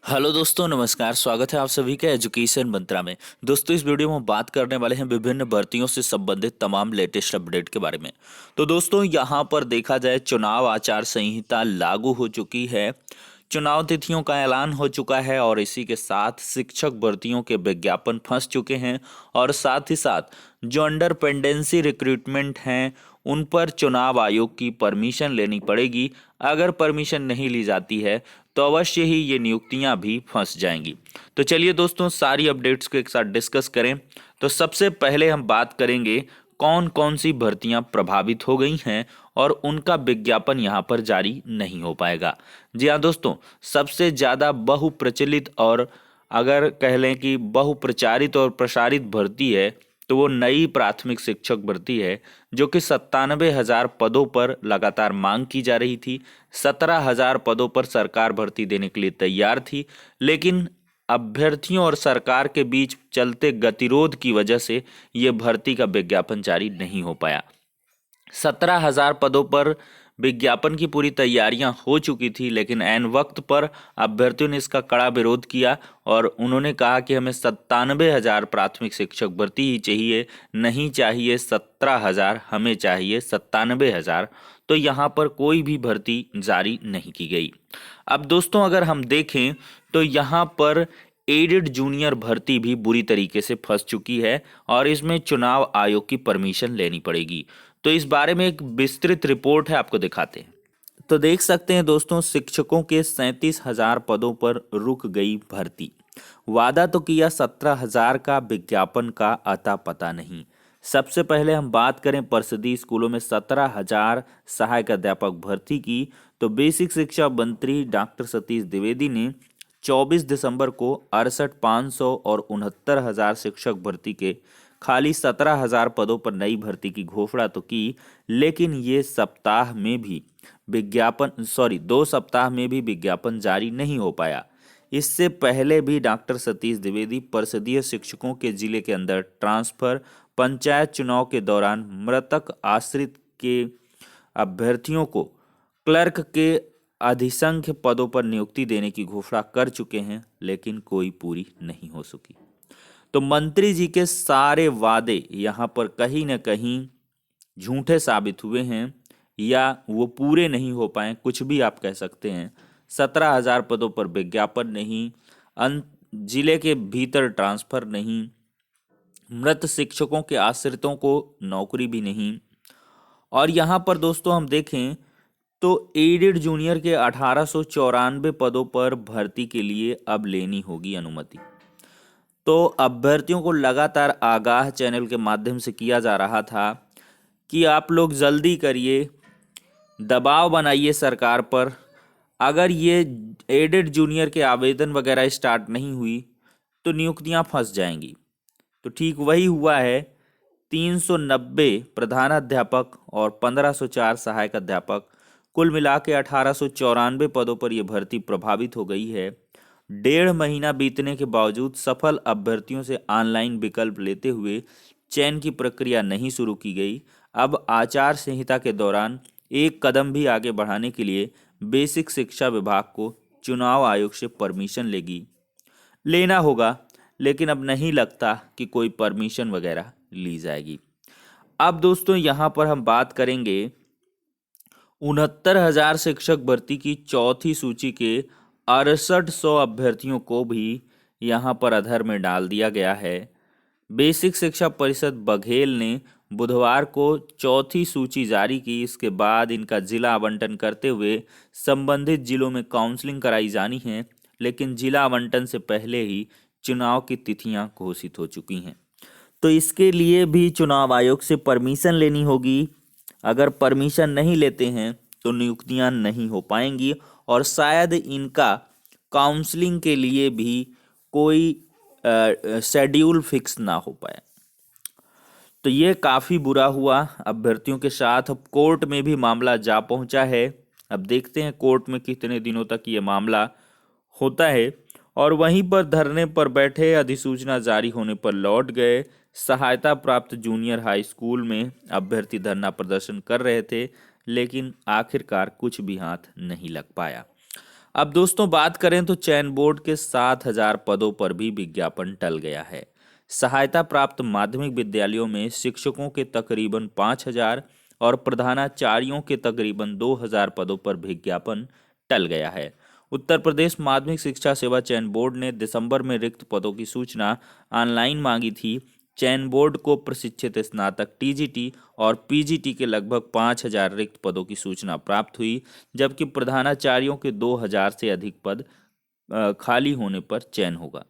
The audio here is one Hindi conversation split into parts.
हेलो दोस्तों, नमस्कार। स्वागत है आप सभी का एजुकेशन मंत्रा में। दोस्तों, इस वीडियो में हम बात करने वाले हैं विभिन्न भर्तियों से संबंधित तमाम लेटेस्ट अपडेट के बारे में। तो दोस्तों, यहाँ पर देखा जाए चुनाव आचार संहिता लागू हो चुकी है, चुनाव तिथियों का ऐलान हो चुका है और इसी के साथ शिक्षक भर्तियों के विज्ञापन फंस चुके हैं और साथ ही साथ जो अंडर पेंडेंसी रिक्रूटमेंट हैं उन पर चुनाव आयोग की परमिशन लेनी पड़ेगी। अगर परमिशन नहीं ली जाती है तो अवश्य ही ये नियुक्तियां भी फंस जाएंगी। तो चलिए दोस्तों, सारी अपडेट्स को एक साथ डिस्कस करें। तो सबसे पहले हम बात करेंगे कौन कौन सी भर्तियां प्रभावित हो गई हैं और उनका विज्ञापन यहां पर जारी नहीं हो पाएगा। जी हाँ दोस्तों, सबसे ज़्यादा बहुप्रचलित और अगर कह लें कि बहुप्रचारित और प्रसारित भर्ती है तो वो नई प्राथमिक शिक्षक भर्ती है, जो कि 97,000 पदों पर लगातार मांग की जा रही थी। 17,000 पदों पर सरकार भर्ती देने के लिए तैयार थी, लेकिन अभ्यर्थियों और सरकार के बीच चलते गतिरोध की वजह से ये भर्ती का विज्ञापन जारी नहीं हो पाया। 17,000 पदों पर विज्ञापन की पूरी तैयारियां हो चुकी थी, लेकिन ऐन वक्त पर अभ्यर्थियों ने इसका कड़ा विरोध किया और उन्होंने कहा कि हमें 97,000 प्राथमिक शिक्षक भर्ती ही चाहिए, नहीं चाहिए 17,000, हमें चाहिए 97,000। तो यहाँ पर कोई भी भर्ती जारी नहीं की गई। अब दोस्तों, अगर हम देखें तो यहाँ पर एडेड जूनियर भर्ती भी बुरी तरीके से फंस चुकी है और इसमें चुनाव आयोग की परमिशन लेनी पड़ेगी। तो इस बारे में एक विस्तृत रिपोर्ट है, आपको दिखाते हैं। तो देख सकते हैं दोस्तों, शिक्षकों के 37,000 पदों पर रुक गई भर्ती। वादा तो किया 17,000 का, विज्ञापन का अता पता नहीं। सबसे पहले हम बात करें परिषदीय स्कूलों में 17,000 सहायक अध्यापक भर्ती की, तो बेसिक शिक्षा मंत्री डॉक्टर सतीश द्विवेदी ने 24 दिसंबर को 68,500 और 69,000 शिक्षक भर्ती के खाली 17,000 पदों पर नई भर्ती की घोषणा तो की, लेकिन ये सप्ताह में भी दो सप्ताह में भी विज्ञापन जारी नहीं हो पाया। इससे पहले भी डॉक्टर सतीश द्विवेदी परिषदीय शिक्षकों के जिले के अंदर ट्रांसफर, पंचायत चुनाव के दौरान मृतक आश्रित के अभ्यर्थियों को क्लर्क के अधिसंख्य पदों पर नियुक्ति देने की घोषणा कर चुके हैं, लेकिन कोई पूरी नहीं हो सकी। तो मंत्री जी के सारे वादे यहाँ पर कहीं न कहीं झूठे साबित हुए हैं या वो पूरे नहीं हो पाए, कुछ भी आप कह सकते हैं। 17,000 पदों पर विज्ञापन नहीं, जिले के भीतर ट्रांसफर नहीं, मृत शिक्षकों के आश्रितों को नौकरी भी नहीं। और यहाँ पर दोस्तों हम देखें तो एडेड जूनियर के 1894 पदों पर भर्ती के लिए अब लेनी होगी अनुमति। तो अभ्यर्थियों को लगातार आगाह चैनल के माध्यम से किया जा रहा था कि आप लोग जल्दी करिए, दबाव बनाइए सरकार पर। अगर ये एडेड जूनियर के आवेदन वगैरह स्टार्ट नहीं हुई तो नियुक्तियां फंस जाएंगी। तो ठीक वही हुआ है। 390 प्रधानाध्यापक और 1504 सहायक अध्यापक, कुल मिला के 1894 पदों पर यह भर्ती प्रभावित हो गई है। 1.5 महीना बीतने के बावजूद सफल अभ्यर्थियों से ऑनलाइन विकल्प लेते हुए चयन की प्रक्रिया नहीं शुरू की गई। अब आचार संहिता के दौरान एक कदम भी आगे बढ़ाने के लिए बेसिक शिक्षा विभाग को चुनाव आयोग से परमिशन लेना होगा, लेकिन अब नहीं लगता कि कोई परमिशन वगैरह ली जाएगी। अब दोस्तों, यहाँ पर हम बात करेंगे 69,000 शिक्षक भर्ती की चौथी सूची के 6800 अभ्यर्थियों को भी यहाँ पर अधर में डाल दिया गया है। बेसिक शिक्षा परिषद बघेल ने बुधवार को चौथी सूची जारी की। इसके बाद इनका जिला आवंटन करते हुए संबंधित जिलों में काउंसलिंग कराई जानी है, लेकिन जिला आवंटन से पहले ही चुनाव की तिथियां घोषित हो चुकी हैं। तो इसके लिए भी चुनाव आयोग से परमिशन लेनी होगी। अगर परमिशन नहीं लेते हैं तो नियुक्तियां नहीं हो पाएंगी और शायद इनका काउंसलिंग के लिए भी कोई शेड्यूल फिक्स ना हो पाए। तो ये काफ़ी बुरा हुआ अभ्यर्थियों के साथ। अब कोर्ट में भी मामला जा पहुंचा है। अब देखते हैं कोर्ट में कितने दिनों तक ये मामला होता है। और वहीं पर धरने पर बैठे अधिसूचना जारी होने पर लौट गए। सहायता प्राप्त जूनियर हाई स्कूल में अभ्यर्थी धरना प्रदर्शन कर रहे थे, लेकिन आखिरकार कुछ भी हाथ नहीं लग पाया। अब दोस्तों बात करें तो चयन बोर्ड के 7,000 पदों पर भी विज्ञापन टल गया है। सहायता प्राप्त माध्यमिक विद्यालयों में शिक्षकों के तकरीबन 5,000 और प्रधानाचार्यों के तकरीबन 2,000 पदों पर विज्ञापन टल गया है। उत्तर प्रदेश माध्यमिक शिक्षा सेवा चयन बोर्ड ने दिसंबर में रिक्त पदों की सूचना ऑनलाइन मांगी थी। चयन बोर्ड को प्रशिक्षित स्नातक टीजीटी और पीजीटी के लगभग 5,000 रिक्त पदों की सूचना प्राप्त हुई, जबकि प्रधानाचार्यों के 2,000 से अधिक पद खाली होने पर चयन होगा।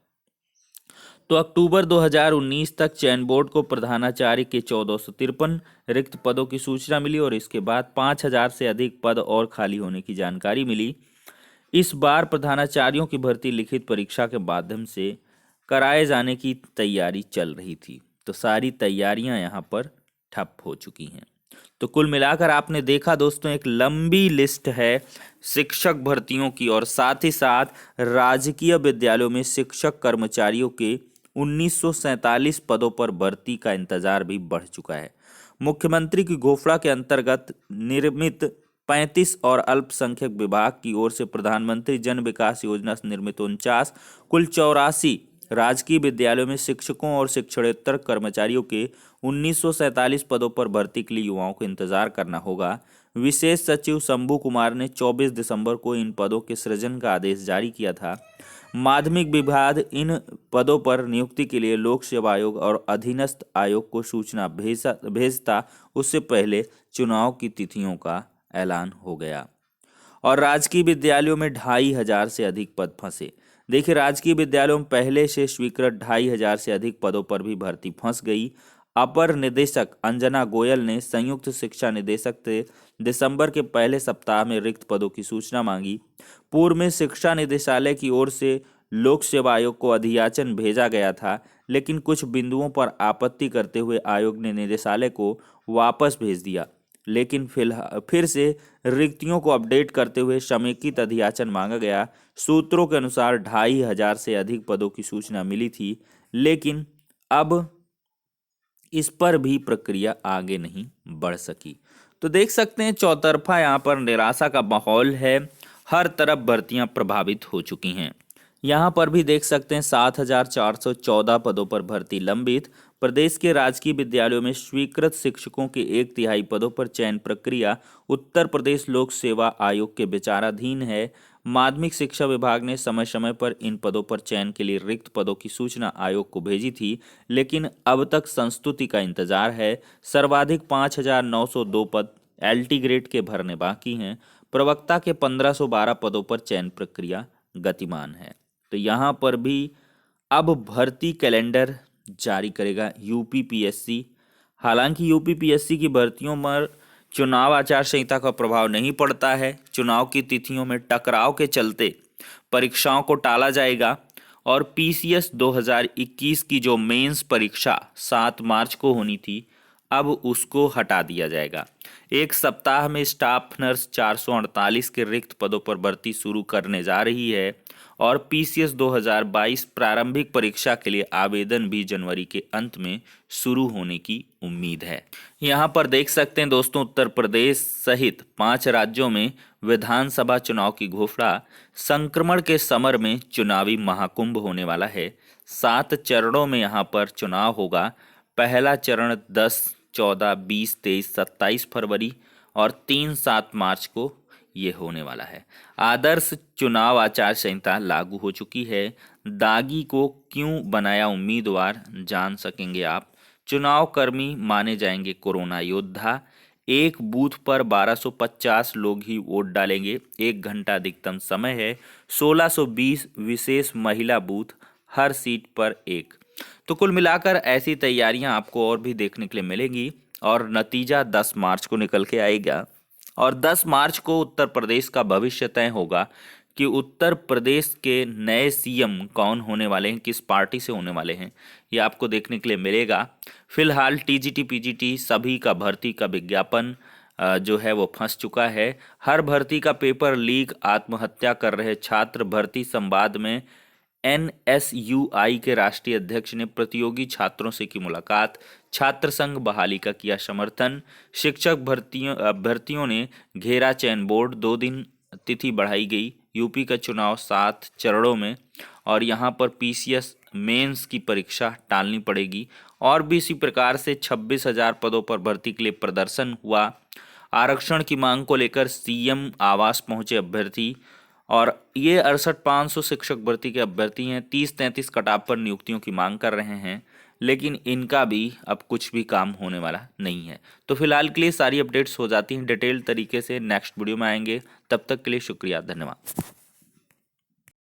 तो अक्टूबर 2019 तक चयन बोर्ड को प्रधानाचार्य के 1453 रिक्त पदों की सूचना मिली और इसके बाद 5,000 से अधिक पद और खाली होने की जानकारी मिली। इस बार प्रधानाचार्यों की भर्ती लिखित परीक्षा के माध्यम से कराए जाने की तैयारी चल रही थी, तो सारी तैयारियां यहाँ पर ठप हो चुकी हैं। तो कुल मिलाकर आपने देखा दोस्तों, एक लंबी लिस्ट है शिक्षक भर्तियों की और साथ ही साथ राजकीय विद्यालयों में शिक्षक कर्मचारियों के 1947 पदों पर भर्ती का इंतजार भी बढ़ चुका है। मुख्यमंत्री की घोषणा के अंतर्गत निर्मित 35 और अल्पसंख्यक विभाग की ओर से प्रधानमंत्री जन विकास योजना से निर्मित 49 कुल 84 राजकीय विद्यालयों में शिक्षकों और शिक्षणेतर कर्मचारियों के 1947 पदों पर भर्ती के लिए युवाओं को इंतजार करना होगा। विशेष सचिव शंभू कुमार ने 24 दिसंबर को इन पदों के सृजन का आदेश जारी किया था। माध्यमिक विभाग इन पदों पर नियुक्ति के लिए लोक सेवा आयोग और अधीनस्थ आयोग को सूचना भेजता उससे पहले चुनाव की तिथियों का ऐलान हो गया और राजकीय विद्यालयों में 2,500 से अधिक पद फंसे। देखिए, राजकीय विद्यालयों में पहले से स्वीकृत 2,500 से अधिक पदों पर भी भर्ती फंस गई। अपर निदेशक अंजना गोयल ने संयुक्त शिक्षा निदेशक से दिसंबर के पहले सप्ताह में रिक्त पदों की सूचना मांगी। पूर्व में शिक्षा निदेशालय की ओर से लोक सेवा आयोग को अधियाचन भेजा गया था, लेकिन कुछ बिंदुओं पर आपत्ति करते हुए आयोग ने निदेशालय को वापस भेज दिया। लेकिन फिर से रिक्तियों को अपडेट करते हुए समेकित अधियाचन मांगा गया। सूत्रों के अनुसार 2,500 से अधिक पदों की सूचना मिली थी, लेकिन अब इस पर भी प्रक्रिया आगे नहीं बढ़ सकी। तो देख सकते हैं चौतरफा यहाँ पर निराशा का माहौल है, हर तरफ भर्तियां प्रभावित हो चुकी हैं। यहाँ पर भी देख सकते हैं 7,414 पदों पर भर्ती लंबित। प्रदेश के राजकीय विद्यालयों में स्वीकृत शिक्षकों के 1/3 पदों पर चयन प्रक्रिया उत्तर प्रदेश लोक सेवा आयोग के विचाराधीन है। माध्यमिक शिक्षा विभाग ने समय समय पर इन पदों पर चयन के लिए रिक्त पदों की सूचना आयोग को भेजी थी, लेकिन अब तक संस्तुति का इंतजार है। सर्वाधिक 5,902 पद एलटी ग्रेड के भरने बाकी हैं। प्रवक्ता के 1,512 पदों पर चयन प्रक्रिया गतिमान है। तो यहाँ पर भी अब भर्ती कैलेंडर जारी करेगा यूपीपीएससी। हालांकि यूपीपीएससी की भर्तियों पर चुनाव आचार संहिता का प्रभाव नहीं पड़ता है। चुनाव की तिथियों में टकराव के चलते परीक्षाओं को टाला जाएगा और पीसीएस 2021 की जो मेंस परीक्षा 7 मार्च को होनी थी, अब उसको हटा दिया जाएगा। एक सप्ताह में स्टाफ नर्स 448 के रिक्त पदों पर भर्ती शुरू करने जा रही है और पीसीएस 2022 प्रारंभिक परीक्षा के लिए आवेदन भी जनवरी के अंत में शुरू होने की उम्मीद है। यहाँ पर देख सकते हैं दोस्तों, उत्तर प्रदेश सहित 5 राज्यों में विधानसभा चुनाव की घोषणा। संक्रमण के समर में चुनावी महाकुंभ होने वाला है। 7 चरणों में यहाँ पर चुनाव होगा। पहला चरण 10, 14, 20, 23, 27 फरवरी और 3-7 मार्च को ये होने वाला है। आदर्श चुनाव आचार संहिता लागू हो चुकी है। दागी को क्यों बनाया उम्मीदवार, जान सकेंगे आप। चुनाव कर्मी माने जाएंगे कोरोना योद्धा। एक बूथ पर 1250 लोग ही वोट डालेंगे। 1 घंटा अधिकतम समय है। 1620 विशेष महिला बूथ, हर सीट पर 1। तो कुल मिलाकर ऐसी तैयारियां आपको और भी देखने के लिए मिलेंगी और नतीजा 10 मार्च को निकल के आएगा और 10 मार्च को उत्तर प्रदेश का भविष्य तय होगा कि उत्तर प्रदेश के नए सीएम कौन होने वाले हैं, किस पार्टी से होने वाले हैं, ये आपको देखने के लिए मिलेगा। फिलहाल टीजीटी पीजीटी सभी का भर्ती का विज्ञापन जो है वो फंस चुका है। हर भर्ती का पेपर लीक, आत्महत्या कर रहे छात्र। भर्ती संवाद में एनएसयूआई के राष्ट्रीय अध्यक्ष ने प्रतियोगी छात्रों से की मुलाकात। छात्र संघ बहाली का किया समर्थन। शिक्षक भर्तियों ने घेरा चयन बोर्ड। 2 दिन तिथि बढ़ाई गई। यूपी का चुनाव 7 चरणों में और यहाँ पर पीसीएस मेंस की परीक्षा टालनी पड़ेगी। और भी इसी प्रकार से 26,000 पदों पर भर्ती के लिए प्रदर्शन हुआ। आरक्षण की मांग को लेकर सीएम आवास पहुंचे अभ्यर्थी। और ये 68,500 शिक्षक भर्ती के अभ्यर्थी हैं, 30-33 कटाव पर नियुक्तियों की मांग कर रहे हैं, लेकिन इनका भी अब कुछ भी काम होने वाला नहीं है। तो फिलहाल के लिए सारी अपडेट्स हो जाती हैं डिटेल तरीके से, नेक्स्ट वीडियो में आएंगे। तब तक के लिए शुक्रिया, धन्यवाद।